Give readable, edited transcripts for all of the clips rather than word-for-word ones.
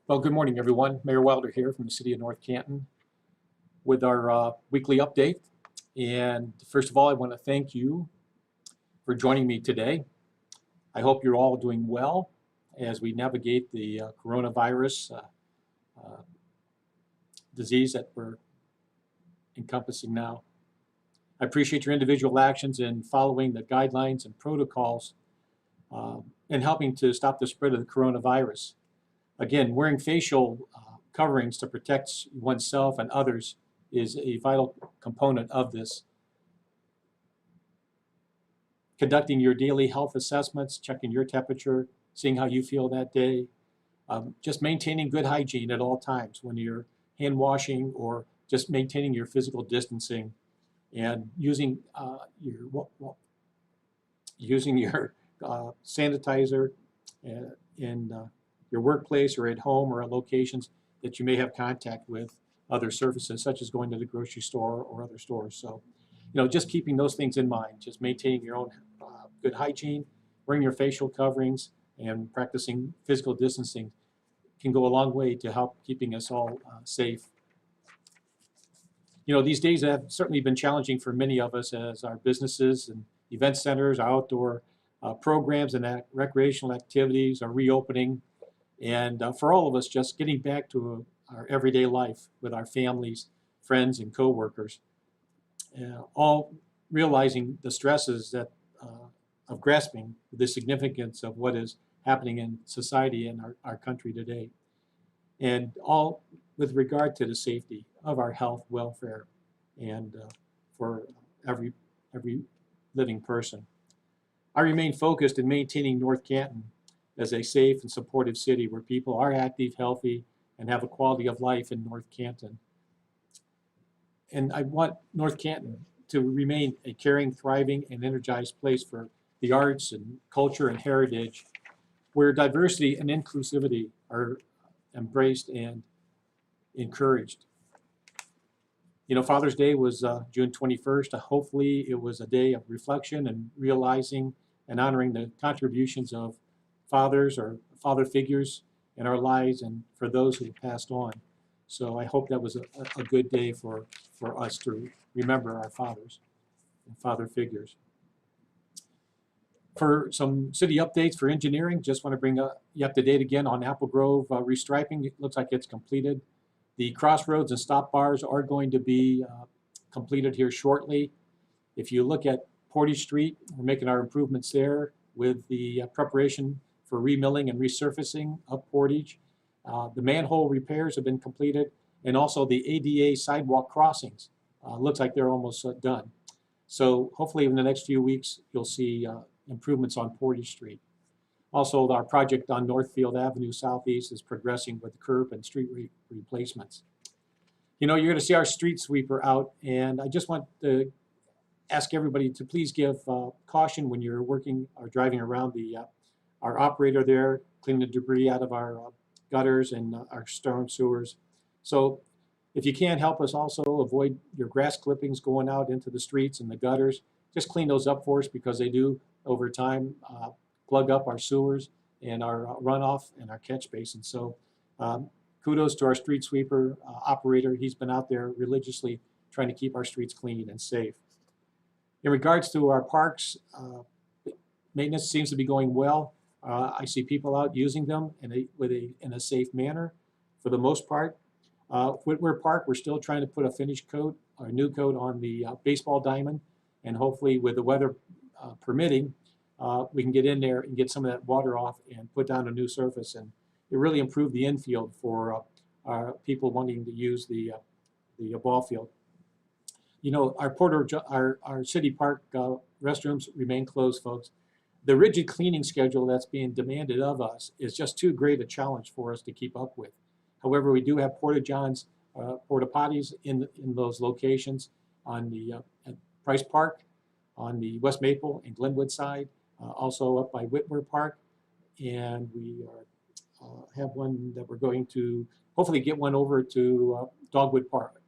Well, good morning, everyone. Mayor Wilder here from the city of North Canton with our weekly update. And first of all, I want to thank you for joining me today. I hope you're all doing well as we navigate the coronavirus disease that we're encompassing now. I appreciate your individual actions in following the guidelines and protocols and helping to stop the spread of the coronavirus. Again, wearing facial coverings to protect oneself and others is a vital component of this. Conducting your daily health assessments, checking your temperature, seeing how you feel that day, just maintaining good hygiene at all times when you're hand washing or just maintaining your physical distancing and using your sanitizer in your workplace or at home or at locations that you may have contact with other surfaces, such as going to the grocery store or other stores. So, just keeping those things in mind, just maintaining your own good hygiene, wearing your facial coverings, and practicing physical distancing can go a long way to help keeping us all safe. These days have certainly been challenging for many of us as our businesses and event centers, our outdoor programs and recreational activities are reopening. And for all of us, just getting back to our everyday life with our families, friends, and coworkers, all realizing the stresses that of grasping the significance of what is happening in society and our country today, and all with regard to the safety of our health, welfare, and for every living person. I remain focused in maintaining North Canton as a safe and supportive city where people are active, healthy, and have a quality of life in North Canton. And I want North Canton to remain a caring, thriving, and energized place for the arts and culture and heritage, where diversity and inclusivity are embraced and encouraged. Father's Day was June 21st. Hopefully it was a day of reflection and realizing and honoring the contributions of fathers or father figures in our lives and for those who have passed on. So I hope that was a good day for us to remember our fathers and father figures. For some city updates for engineering, just want to bring you up to date again on Apple Grove restriping. It looks like it's completed. The crossroads and stop bars are going to be completed here shortly. If you look at Portage Street, we're making our improvements there with the preparation for remilling and resurfacing of Portage. The manhole repairs have been completed, and also the ADA sidewalk crossings. Looks like they're almost done. So hopefully in the next few weeks, you'll see improvements on Portage Street. Also, our project on Northfield Avenue Southeast is progressing with curb and street replacements. You're going to see our street sweeper out, and I just want to ask everybody to please give caution when you're working or driving around our operator there, cleaning the debris out of our gutters and our storm sewers. So if you can, help us also avoid your grass clippings going out into the streets and the gutters. Just clean those up for us, because they do over time plug up our sewers and our runoff and our catch basins. So kudos to our street sweeper operator. He's been out there religiously trying to keep our streets clean and safe. In regards to our parks, maintenance seems to be going well. I see people out using them in a safe manner for the most part. Whitwer Park, we're still trying to put a finish coat, or a new coat on the baseball diamond, and hopefully with the weather permitting, we can get in there and get some of that water off and put down a new surface, and it really improved the infield for people wanting to use the ball field. Our city park restrooms remain closed, folks. The rigid cleaning schedule that's being demanded of us is just too great a challenge for us to keep up with. However, we do have porta-johns, porta-potties in those locations on the at Price Park, on the West Maple and Glenwood side, also up by Whitwer Park, and we have one that we're going to hopefully get one over to Dogwood Park.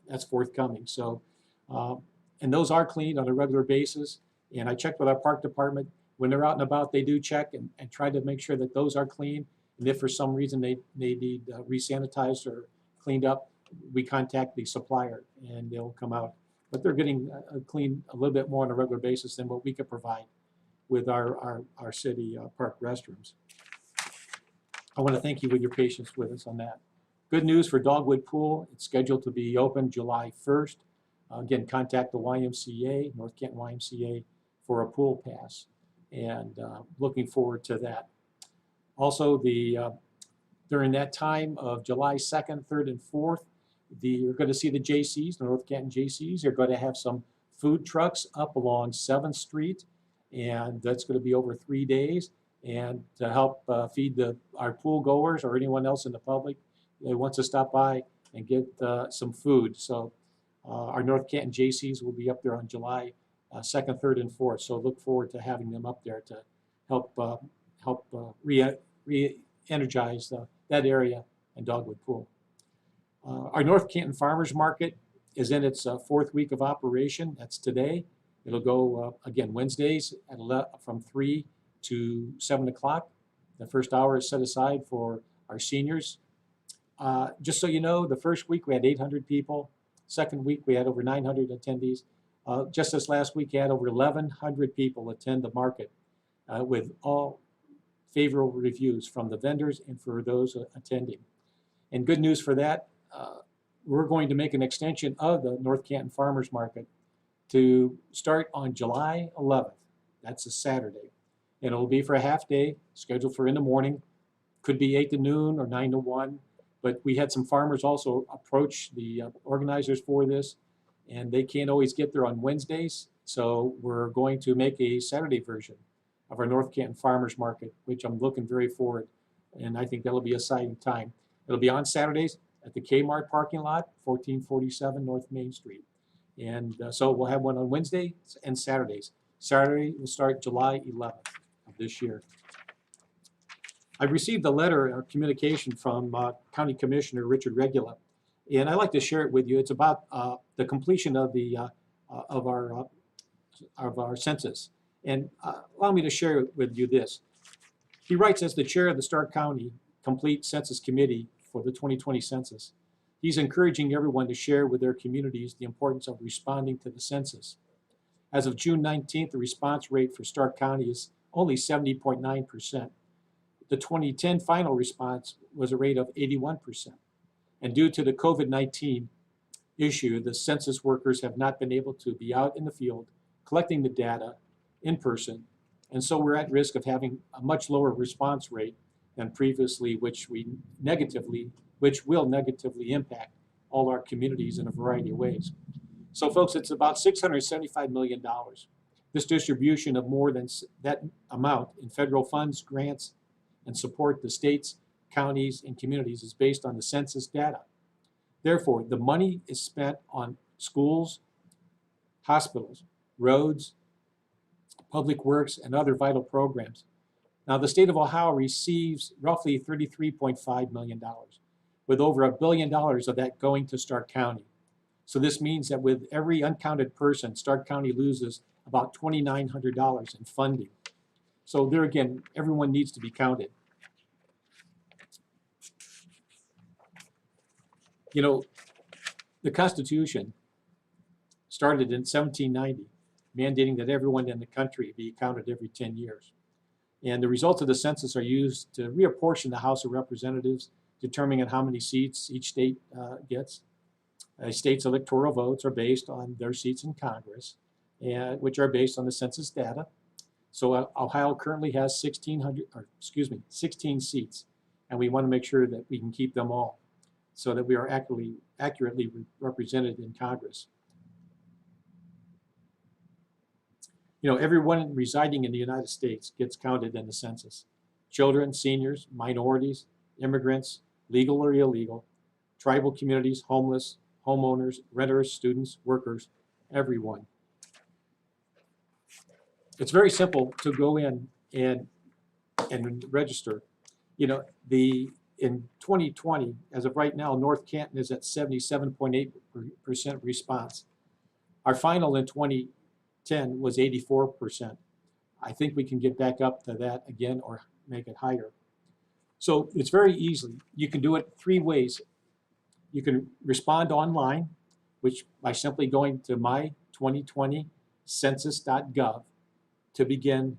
That's forthcoming. So, and those are cleaned on a regular basis. And I checked with our park department. When they're out and about, they do check and try to make sure that those are clean. And if for some reason they need re-sanitized or cleaned up, we contact the supplier and they'll come out. But they're getting cleaned a little bit more on a regular basis than what we could provide with our city park restrooms. I want to thank you with your patience with us on that. Good news for Dogwood Pool. It's scheduled to be open July 1st. Again, contact the YMCA, North Canton YMCA, for a pool pass. And looking forward to that. Also, during that time of July 2nd, 3rd, and 4th, you're going to see the JCs, the North Canton JCs. They're going to have some food trucks up along 7th Street, and that's going to be over 3 days. And to help feed our pool goers or anyone else in the public that wants to stop by and get some food. So our North Canton JCs will be up there on July 2nd, 3rd, and 4th. So look forward to having them up there to help re-energize that area and Dogwood Pool. Our North Canton Farmers Market is in its 4th week of operation. That's today. It'll go again Wednesdays at from 3 to 7 o'clock. The first hour is set aside for our seniors. Just so you know, the first week we had 800 people. Second week we had over 900 attendees. Just this last week, we had over 1,100 people attend the market with all favorable reviews from the vendors and for those attending. And good news for that, we're going to make an extension of the North Canton Farmers Market to start on July 11th. That's a Saturday. And it'll be for a half day, scheduled for in the morning. Could be 8 to noon or 9 to 1. But we had some farmers also approach the organizers for this, and they can't always get there on Wednesdays. So we're going to make a Saturday version of our North Canton Farmers Market, which I'm looking very forward. And I think that'll be a exciting time. It'll be on Saturdays at the Kmart parking lot, 1447 North Main Street. And so we'll have one on Wednesdays and Saturdays. Saturday will start July 11th of this year. I received a letter, a communication from County Commissioner Richard Regula, and I'd like to share it with you. It's about the completion of our census. And allow me to share with you this. He writes, as the chair of the Stark County Complete Census Committee for the 2020 census, he's encouraging everyone to share with their communities the importance of responding to the census. As of June 19th, the response rate for Stark County is only 70.9%. The 2010 final response was a rate of 81%. And due to the COVID-19 issue, the census workers have not been able to be out in the field collecting the data in person. And so we're at risk of having a much lower response rate than previously, which will negatively impact all our communities in a variety of ways. So folks, it's about $675 million. This distribution of more than that amount in federal funds, grants, and support the states, counties, and communities is based on the census data. Therefore, the money is spent on schools, hospitals, roads, public works, and other vital programs. Now, the state of Ohio receives roughly $33.5 million, with over $1 billion of that going to Stark County. So this means that with every uncounted person, Stark County loses about $2,900 in funding. So there again, everyone needs to be counted. You know, the Constitution started in 1790, mandating that everyone in the country be counted every 10 years. And the results of the census are used to reapportion the House of Representatives, determining how many seats each state gets. A state's electoral votes are based on their seats in Congress, which are based on the census data. So Ohio currently has 16 seats, and we want to make sure that we can keep them all so that we are accurately represented in Congress. You know, everyone residing in the United States gets counted in the census. Children, seniors, minorities, immigrants, legal or illegal, tribal communities, homeless, homeowners, renters, students, workers, everyone. It's very simple to go in and register. You know, in 2020, as of right now, North Canton is at 77.8% response. Our final in 2010 was 84%. I think we can get back up to that again or make it higher. So it's very easy. You can do it 3 ways. You can respond online, which by simply going to my2020census.gov to begin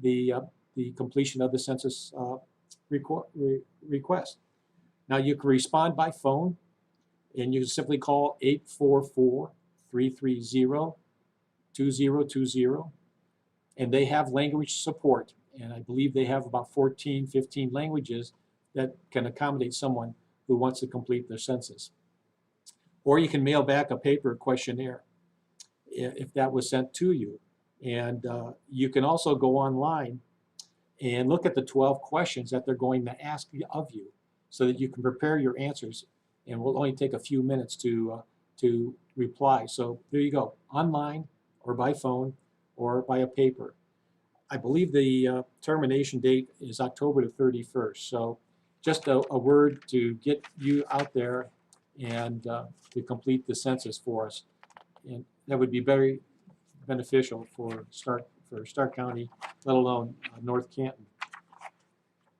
the completion of the census request. Now you can respond by phone, and you can simply call 844-330-2020, and they have language support, and I believe they have about 14, 15 languages that can accommodate someone who wants to complete their census. Or you can mail back a paper questionnaire if that was sent to you. And you can also go online and look at the 12 questions that they're going to ask of you so that you can prepare your answers, and will only take a few minutes to reply. So there you go, online or by phone or by a paper. I believe the termination date is October the 31st. So just a word to get you out there and to complete the census for us. And that would be very beneficial for Stark County, let alone North Canton.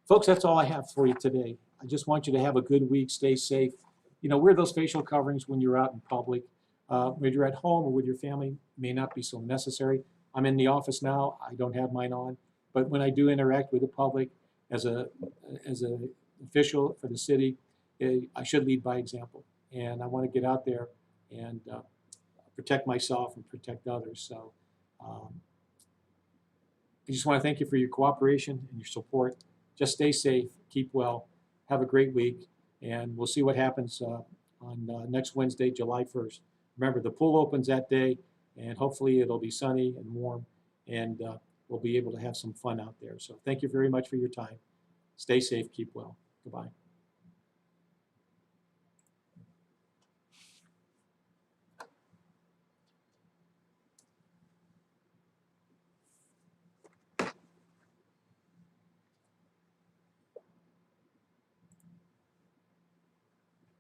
Folks, that's all I have for you today. I just want you to have a good week, stay safe. You know, wear those facial coverings when you're out in public. When you're at home or with your family, may not be so necessary. I'm in the office now, I don't have mine on, but when I do interact with the public as an official for the city, I should lead by example. And I want to get out there and protect myself and protect others. So I just want to thank you for your cooperation and your support. Just stay safe, keep well, have a great week, and we'll see what happens on next Wednesday, July 1st. Remember, the pool opens that day, and hopefully it'll be sunny and warm, and we'll be able to have some fun out there. So thank you very much for your time. Stay safe, keep well. Goodbye.